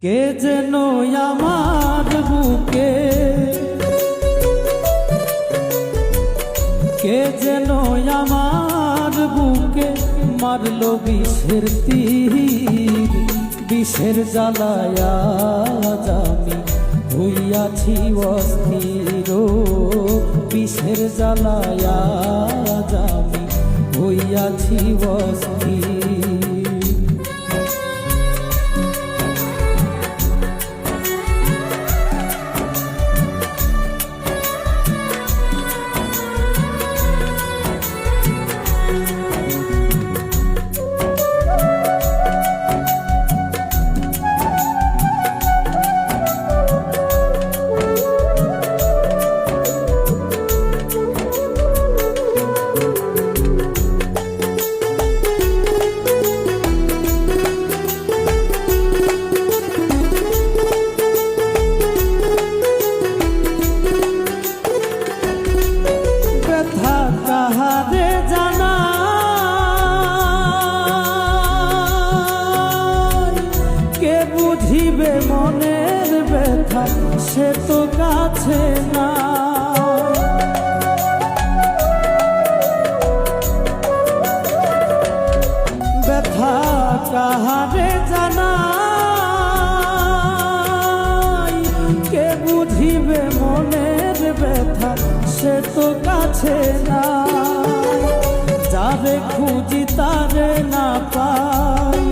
কে যেন আমার বুকে, কে যেন আমার বুকে মারলো বিষের তীর। বিষের জ্বালায় আজ আমি হইয়াছি অস্থির। বিষের জ্বালায় আজ আমি হইয়াছি অস্থির। কাহারে জানা কে বুঝিবে মনের ব্যথা, সে তো কাছে না। ব্যথা কাহারে জানা কে বুঝিবে মনের ব্যথা, সে তো কাছে না। যারে খুঁজি তারে না পাই,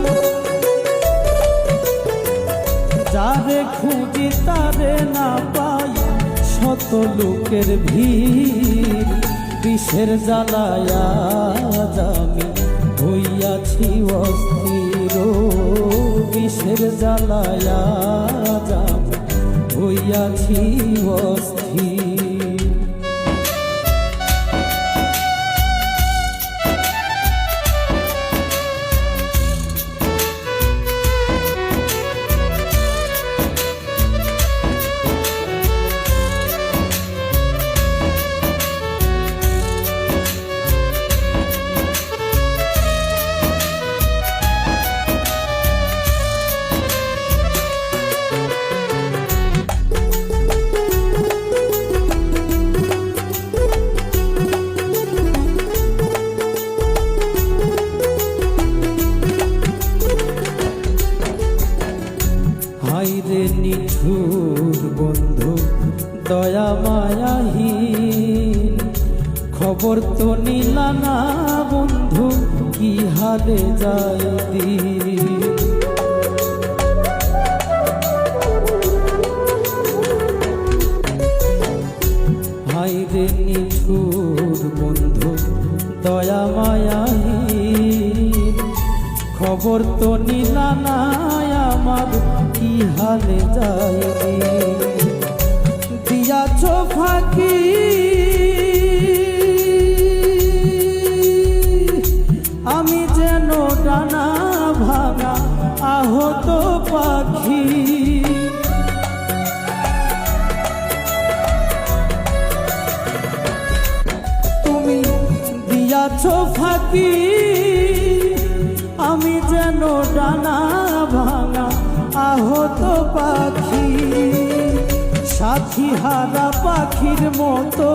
যারে খুঁজি তারে না পাই। শত লোকের ভিড়, বিষের জ্বালায় আজ আমি হইয়াছি অস্থির। বিষের জ্বালায় আজ আমি হইয়াছি অস্থির। হায়রে নিঠুর বন্ধু দয়া মায়াহীন, খবর তো নিলা না বন্ধু কি হালে যায় দিন। হায়রে নিঠুর বন্ধু দয়া মায়াহীন, খবর তো নিলা না আমার কি হালে যায় দিয়াছ ফাঁকি। আমি যেন ডানা ভাঙা আহত পাখি। তুমি দিয়াছ ফাঁকি, আমি যেন ডানা ভাঙা আহত পাখি। সাথী হারা পাখির মতো,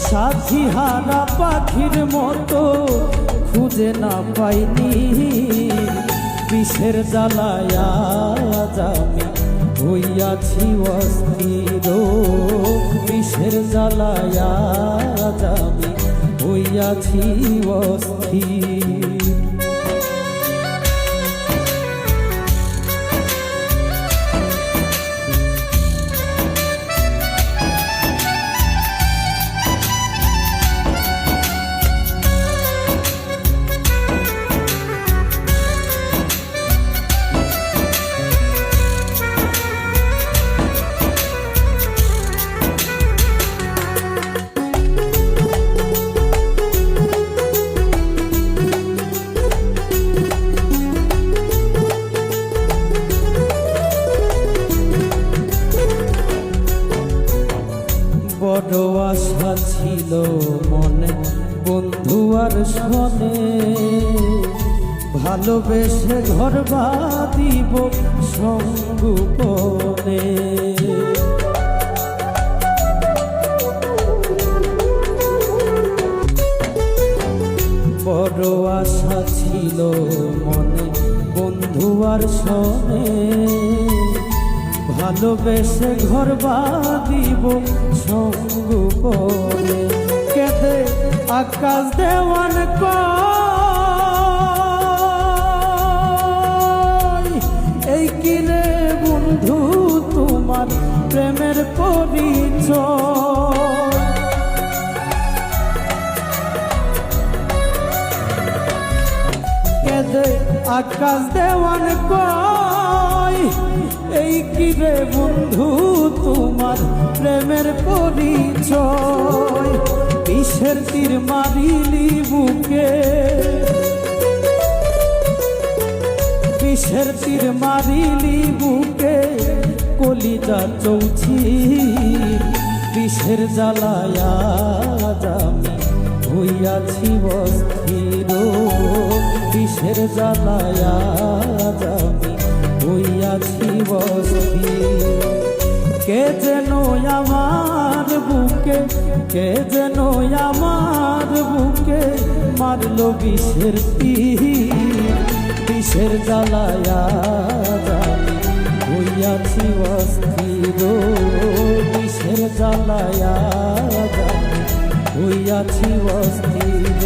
সাথী হারা পাখির মতো খুঁজে না পাইনি। বিষের জ্বালায় আজ আমি হইয়াছি অস্থির। বিষের জ্বালায় আজ আমি হইয়াছি অস্থির। ভালোবেসে ঘর বাঁধিব সঙ্গোপনে। বড় আশা ছিল মনে বন্ধু আর শোনে, ভালোবেসে ঘর বাঁধিব সঙ্গোপনে। কেঁদে আকাশ দেওয়ান কয়, এই কিরে বন্ধু তোমার প্রেমের পরিচয়। কেঁদে আকাশ দেওয়ান কয়, এই কিরে বন্ধু তোমার প্রেমের পরিচয়। বিষের তীর মারিলি বুকে, বিষের তীর মারিলি বুকে, কলিজা চৌচির বিষের জ্বালায় আজ আমি হইয়াছি অস্থির। বিষের জ্বালায় আজ আমি হইয়াছি অস্থির। কে যেন আমার বুকে, কে যেন আমার বুকে মারলো বিষের তীর। বিষের জ্বালায় আজ আমি হইয়াছি অস্থির। বিষের জ্বালায় আজ আমি হইয়াছি অস্থির।